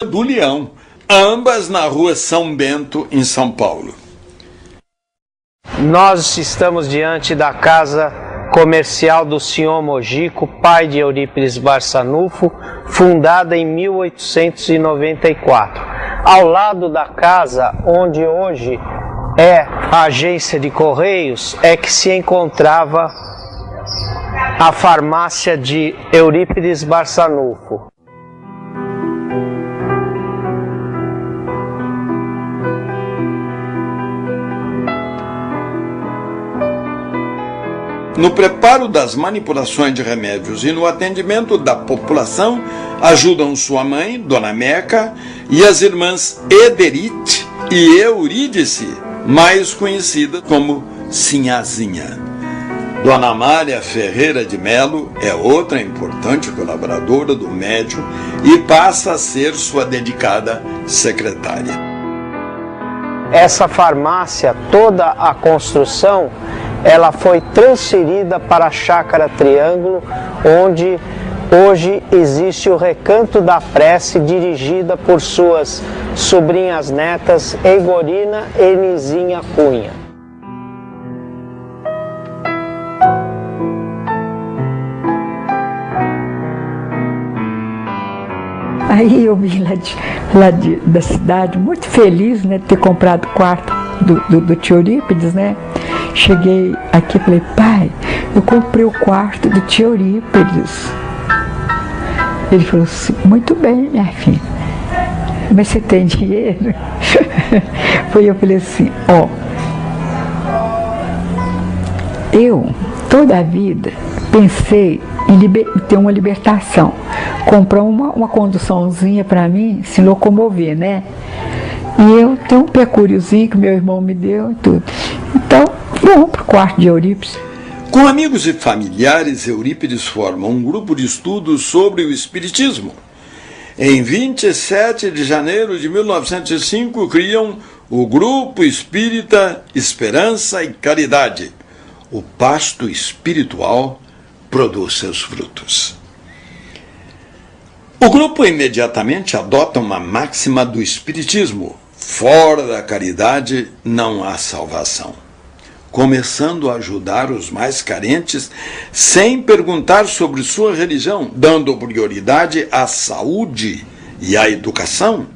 do Leão, ambas na rua São Bento, em São Paulo. Nós estamos diante da casa comercial do Senhor Mojico, pai de Eurípides Barçanufo, fundada em 1894. Ao lado da casa, onde hoje é a agência de Correios, é que se encontrava a farmácia de Eurípides Barçanufo. No preparo das manipulações de remédios e no atendimento da população, ajudam sua mãe, Dona Meca, e as irmãs Ederite e Eurídice, mais conhecidas como Sinhazinha. Dona Amália Ferreira de Melo é outra importante colaboradora do médium e passa a ser sua dedicada secretária. Essa farmácia, toda a construção, ela foi transferida para a Chácara Triângulo, onde hoje existe o Recanto da Prece, dirigida por suas sobrinhas netas Egorina e Nizinha Cunha. Aí eu vim da cidade, muito feliz, né, de ter comprado o quarto do tio Eurípides, né? Cheguei aqui e falei, pai, eu comprei o quarto do tio Eurípides. Ele falou assim, muito bem, minha filha, mas você tem dinheiro? Foi eu falei assim, ó, eu toda a vida pensei em ter uma libertação, comprar uma conduçãozinha para mim se locomover, né? E eu tenho um pecúriozinho que meu irmão me deu e tudo. Então, vamos para o quarto de Eurípides. Com amigos e familiares, Eurípides forma um grupo de estudos sobre o Espiritismo. Em 27 de janeiro de 1905, criam o Grupo Espírita Esperança e Caridade. O pasto espiritual produz seus frutos. O grupo imediatamente adota uma máxima do Espiritismo: fora da caridade não há salvação, começando a ajudar os mais carentes sem perguntar sobre sua religião, dando prioridade à saúde e à educação.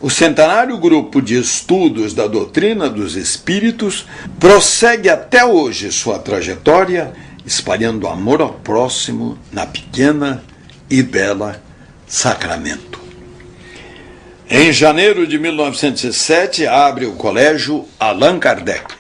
O centenário grupo de estudos da doutrina dos espíritos prossegue até hoje sua trajetória, espalhando amor ao próximo na pequena e bela Sacramento. Em janeiro de 1907, abre o colégio Allan Kardec.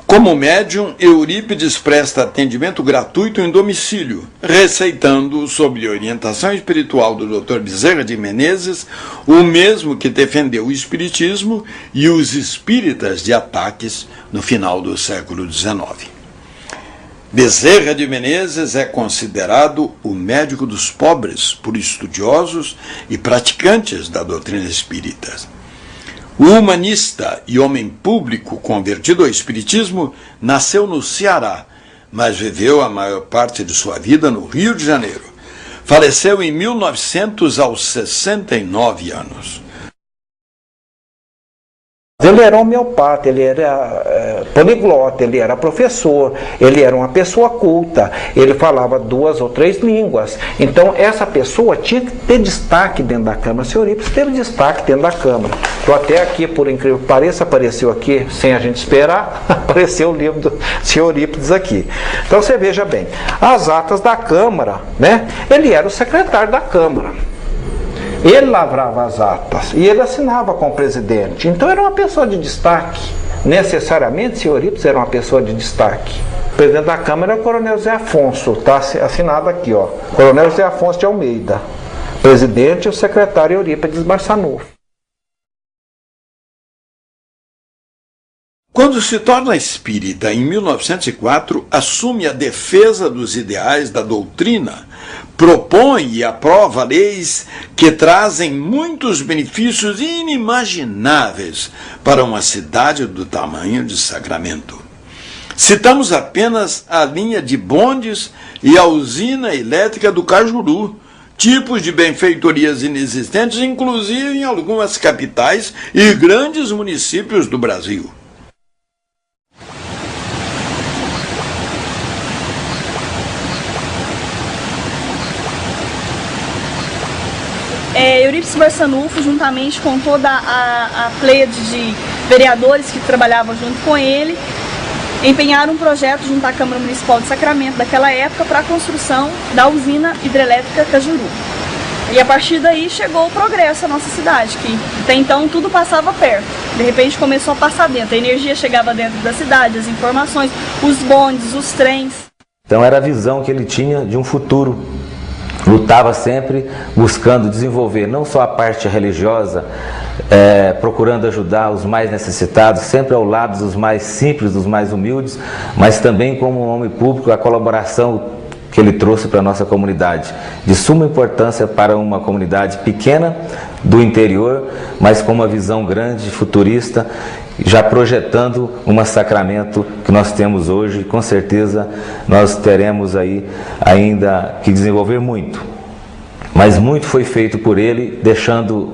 Como médium, Eurípides presta atendimento gratuito em domicílio, receitando, sob orientação espiritual do Dr. Bezerra de Menezes, o mesmo que defendeu o espiritismo e os espíritas de ataques no final do século XIX. Bezerra de Menezes é considerado o médico dos pobres por estudiosos e praticantes da doutrina espírita. O humanista e homem público convertido ao espiritismo nasceu no Ceará, mas viveu a maior parte de sua vida no Rio de Janeiro. Faleceu em 1900 aos 69 anos. Ele era homeopata, ele era poliglota, ele era professor, ele era uma pessoa culta, ele falava 2 ou 3 línguas. Então essa pessoa tinha que ter destaque dentro da Câmara. O senhor Eurípides teve destaque dentro da Câmara. Então até aqui, por incrível que pareça, apareceu aqui, sem a gente esperar, apareceu o livro do senhor Eurípides aqui. Então você veja bem, as atas da Câmara, né? Ele era o secretário da Câmara. Ele lavrava as atas e ele assinava com o presidente. Então era uma pessoa de destaque. Necessariamente, o senhor Eurípides era uma pessoa de destaque. O presidente da Câmara é o Coronel Zé Afonso. Está assinado aqui, ó. Coronel Zé Afonso de Almeida. Presidente e o secretário Eurípides Barçanufo. Quando se torna espírita em 1904, assume a defesa dos ideais da doutrina, propõe e aprova leis que trazem muitos benefícios inimagináveis para uma cidade do tamanho de Sacramento. Citamos apenas a linha de bondes e a usina elétrica do Cajuru, tipos de benfeitorias inexistentes, inclusive em algumas capitais e grandes municípios do Brasil. Eurípides Barçanufo, juntamente com toda a pleiade de vereadores que trabalhavam junto com ele, empenharam um projeto junto à Câmara Municipal de Sacramento daquela época para a construção da usina hidrelétrica Cajuru. E a partir daí chegou o progresso à nossa cidade, que até então tudo passava perto. De repente começou a passar dentro, a energia chegava dentro da cidade, as informações, os bondes, os trens. Então era a visão que ele tinha de um futuro. Lutava sempre buscando desenvolver não só a parte religiosa, procurando ajudar os mais necessitados, sempre ao lado dos mais simples, dos mais humildes, mas também como um homem público, a colaboração que ele trouxe para a nossa comunidade, de suma importância para uma comunidade pequena do interior, mas com uma visão grande, futurista, já projetando uma Sacramento que nós temos hoje, e com certeza nós teremos aí ainda que desenvolver muito. Mas muito foi feito por ele, deixando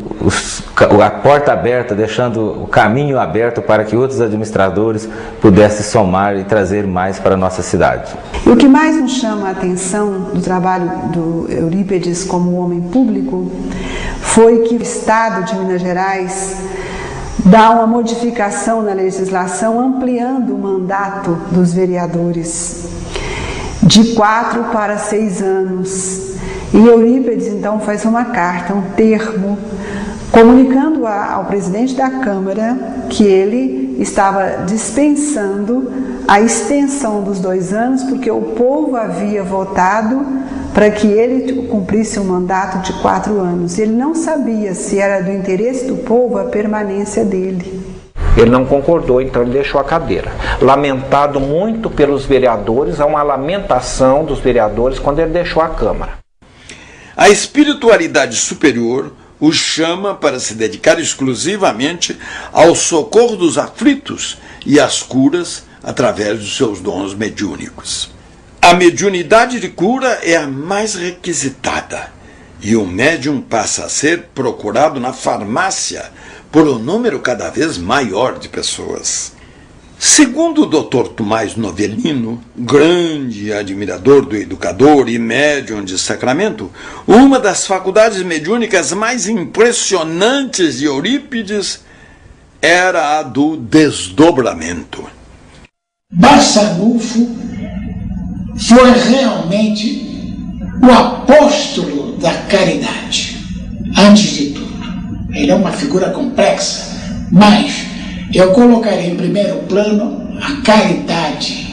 a porta aberta, deixando o caminho aberto para que outros administradores pudessem somar e trazer mais para a nossa cidade. E o que mais nos chama a atenção do trabalho do Eurípides como homem público foi que o Estado de Minas Gerais dá uma modificação na legislação ampliando o mandato dos vereadores de 4 para 6 anos. E Eurípides então faz uma carta, um termo, comunicando ao presidente da Câmara que ele estava dispensando a extensão dos 2 anos, porque o povo havia votado para que ele cumprisse um mandato de 4 anos. Ele não sabia se era do interesse do povo a permanência dele. Ele não concordou, então ele deixou a cadeira. Lamentado muito pelos vereadores, há uma lamentação dos vereadores quando ele deixou a Câmara. A espiritualidade superior o chama para se dedicar exclusivamente ao socorro dos aflitos e às curas através dos seus dons mediúnicos. A mediunidade de cura é a mais requisitada e o médium passa a ser procurado na farmácia por um número cada vez maior de pessoas. Segundo o Dr. Tomás Novellino, grande admirador do educador e médium de Sacramento, uma das faculdades mediúnicas mais impressionantes de Eurípides era a do desdobramento. Barçanufo foi realmente o apóstolo da caridade, antes de tudo. Ele é uma figura complexa, mas eu colocaria em primeiro plano a caridade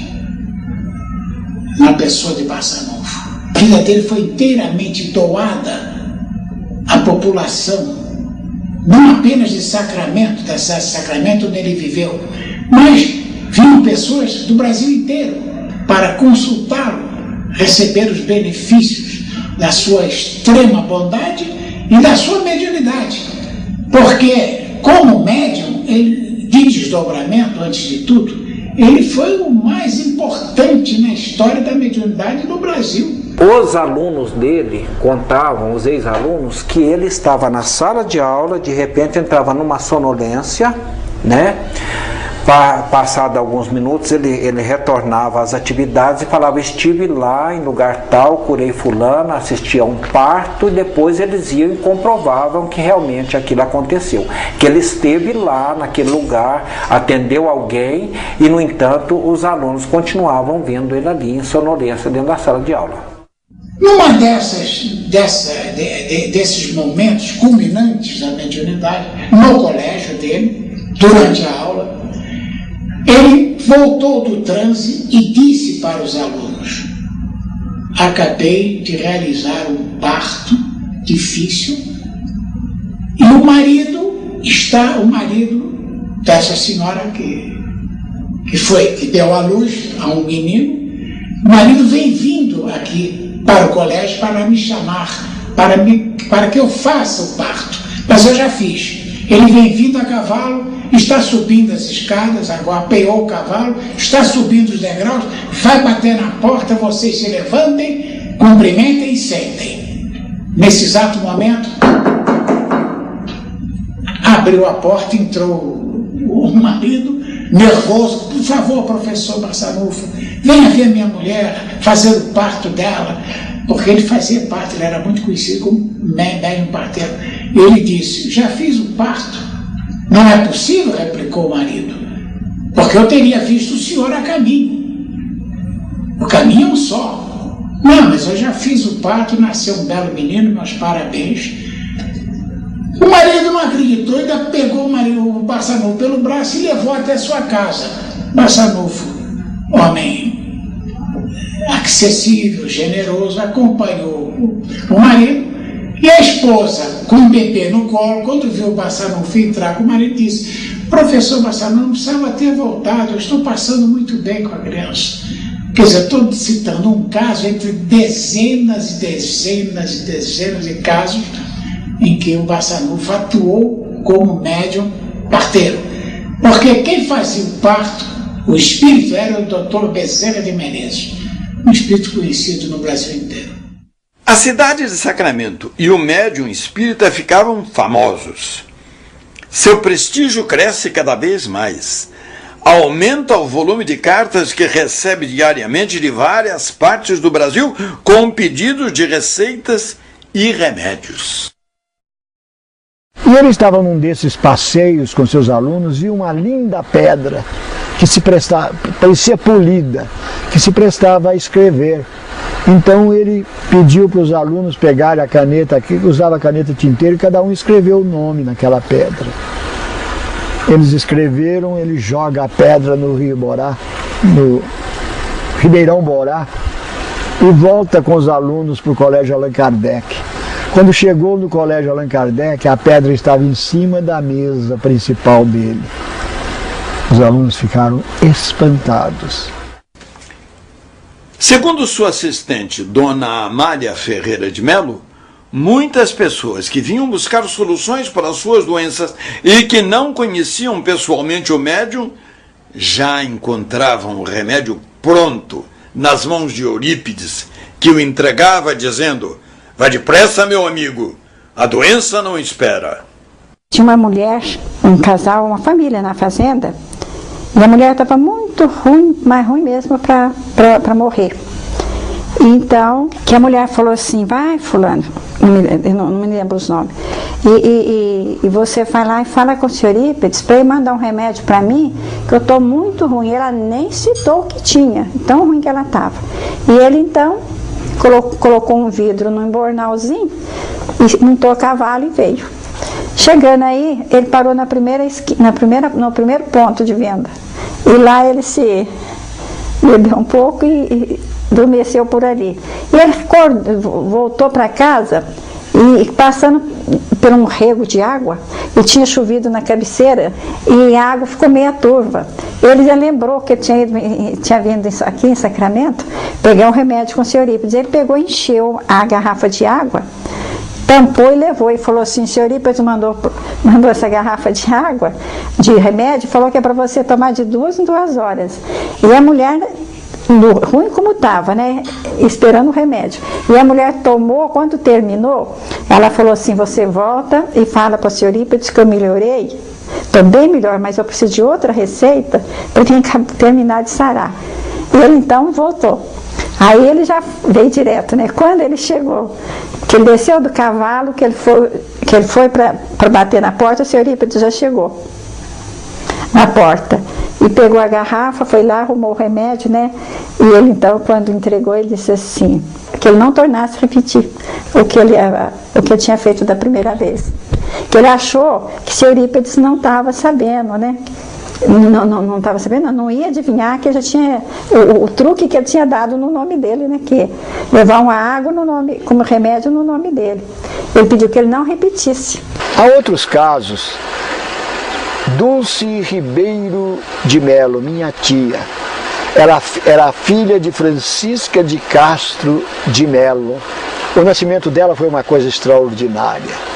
na pessoa de Barçanufo. A vida dele foi inteiramente doada à população, não apenas de Sacramento, da cidade de Sacramento onde ele viveu, mas vinham pessoas do Brasil inteiro para consultá-lo, receber os benefícios da sua extrema bondade e da sua mediunidade. Porque, como médium, ele de desdobramento, antes de tudo, ele foi o mais importante na história da mediunidade no Brasil. Os alunos dele contavam, os ex-alunos, que ele estava na sala de aula, de repente entrava numa sonolência, né? Passado alguns minutos ele retornava às atividades e falava: estive lá em lugar tal, curei fulano, assisti a um parto, e depois eles iam e comprovavam que realmente aquilo aconteceu, que ele esteve lá naquele lugar, atendeu alguém, e no entanto os alunos continuavam vendo ele ali em sonolência dentro da sala de aula. Numa desses momentos culminantes da mediunidade, no colégio dele, durante a aula, ele voltou do transe e disse para os alunos: acabei de realizar um parto difícil e o marido dessa senhora que deu à luz a um menino, o marido vem vindo aqui para o colégio para me chamar, para que eu faça o parto, mas eu já fiz. Ele vem vindo a cavalo, está subindo as escadas, agora apeou o cavalo, está subindo os degraus, vai bater na porta, vocês se levantem, cumprimentem e sentem. Nesse exato momento, abriu a porta, entrou o marido, nervoso. Por favor, professor Barçanufo, venha ver minha mulher, fazer o parto dela, porque ele fazia parto, ele era muito conhecido como médium parteiro. E ele disse, já fiz o parto. Não é possível, replicou o marido, porque eu teria visto o senhor a caminho. O caminho é um só. Não, mas eu já fiz o parto, nasceu um belo menino, meus parabéns. O marido não acreditou, ainda pegou o Barçanufo pelo braço e levou até sua casa. Barçanufo, homem acessível, generoso, acompanhou o marido. E a esposa, com o bebê no colo, quando viu o Barçanufo entrar com o marido, disse, professor Barçanufo, não precisava ter voltado, eu estou passando muito bem com a criança. Quer dizer, estou citando um caso entre dezenas e dezenas e dezenas de casos em que o Barçanufo atuou como médium parteiro. Porque quem fazia o parto, o espírito, era o Dr. Bezerra de Menezes, um espírito conhecido no Brasil inteiro. A cidade de Sacramento e o médium espírita ficavam famosos. Seu prestígio cresce cada vez mais. Aumenta o volume de cartas que recebe diariamente de várias partes do Brasil com pedidos de receitas e remédios. E ele estava num desses passeios com seus alunos e uma linda pedra que parecia polida, que se prestava a escrever. Então ele pediu para os alunos pegarem a caneta aqui, usava a caneta tinteira e cada um escreveu o nome naquela pedra. Eles escreveram, ele joga a pedra no Rio Borá, no Ribeirão Borá, e volta com os alunos para o Colégio Allan Kardec. Quando chegou no Colégio Allan Kardec, a pedra estava em cima da mesa principal dele. Os alunos ficaram espantados. Segundo sua assistente, Dona Amália Ferreira de Melo, muitas pessoas que vinham buscar soluções para suas doenças e que não conheciam pessoalmente o médium, já encontravam o remédio pronto nas mãos de Eurípides, que o entregava dizendo, vá depressa, meu amigo, a doença não espera. Tinha uma mulher, um casal, uma família na fazenda, e a mulher estava muito ruim, mais ruim mesmo para morrer. Então, que a mulher falou assim, vai fulano, não me lembro os nomes, e você vai lá e fala com o senhor Eurípides para ele mandar um remédio para mim, que eu estou muito ruim. Ela nem citou o que tinha, tão ruim que ela estava. E ele então colocou um vidro num embornalzinho, e montou a cavalo e veio. Chegando aí, ele parou no primeiro ponto de venda. E lá ele se bebeu um pouco e adormeceu por ali. E ele voltou para casa e passando por um rego de água, e tinha chovido na cabeceira e a água ficou meia turva. Ele já lembrou que ele tinha vindo aqui em Sacramento pegar um remédio com o senhor Eurípides. Ele pegou e encheu a garrafa de água, tampou e levou, e falou assim, o senhor Eurípides mandou essa garrafa de água, de remédio, falou que é para você tomar de 2 em 2 horas. E a mulher, ruim como estava, né, esperando o remédio, e a mulher tomou. Quando terminou, ela falou assim, você volta e fala para o senhor Eurípides que eu melhorei, estou bem melhor, mas eu preciso de outra receita para terminar de sarar. E ele então voltou. Aí ele já veio direto, né? Quando ele chegou, que ele desceu do cavalo, que ele foi para bater na porta, o senhor Eurípides já chegou na porta e pegou a garrafa, foi lá, arrumou o remédio, né? E ele então, quando entregou, ele disse assim, que ele não tornasse a repetir o que ele tinha feito da primeira vez. Que ele achou que o senhor Eurípides não estava sabendo, né? Não estava sabendo, não ia adivinhar que já tinha o truque que ele tinha dado no nome dele, né? Que levar uma água como remédio no nome dele. Ele pediu que ele não repetisse. Há outros casos. Dulce Ribeiro de Melo, minha tia, era filha de Francisca de Castro de Melo. O nascimento dela foi uma coisa extraordinária.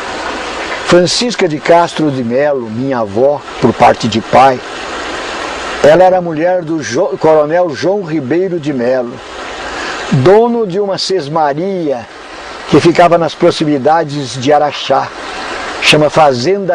Francisca de Castro de Melo, minha avó, por parte de pai, ela era mulher do coronel João Ribeiro de Melo, dono de uma sesmaria que ficava nas proximidades de Araxá, chama Fazenda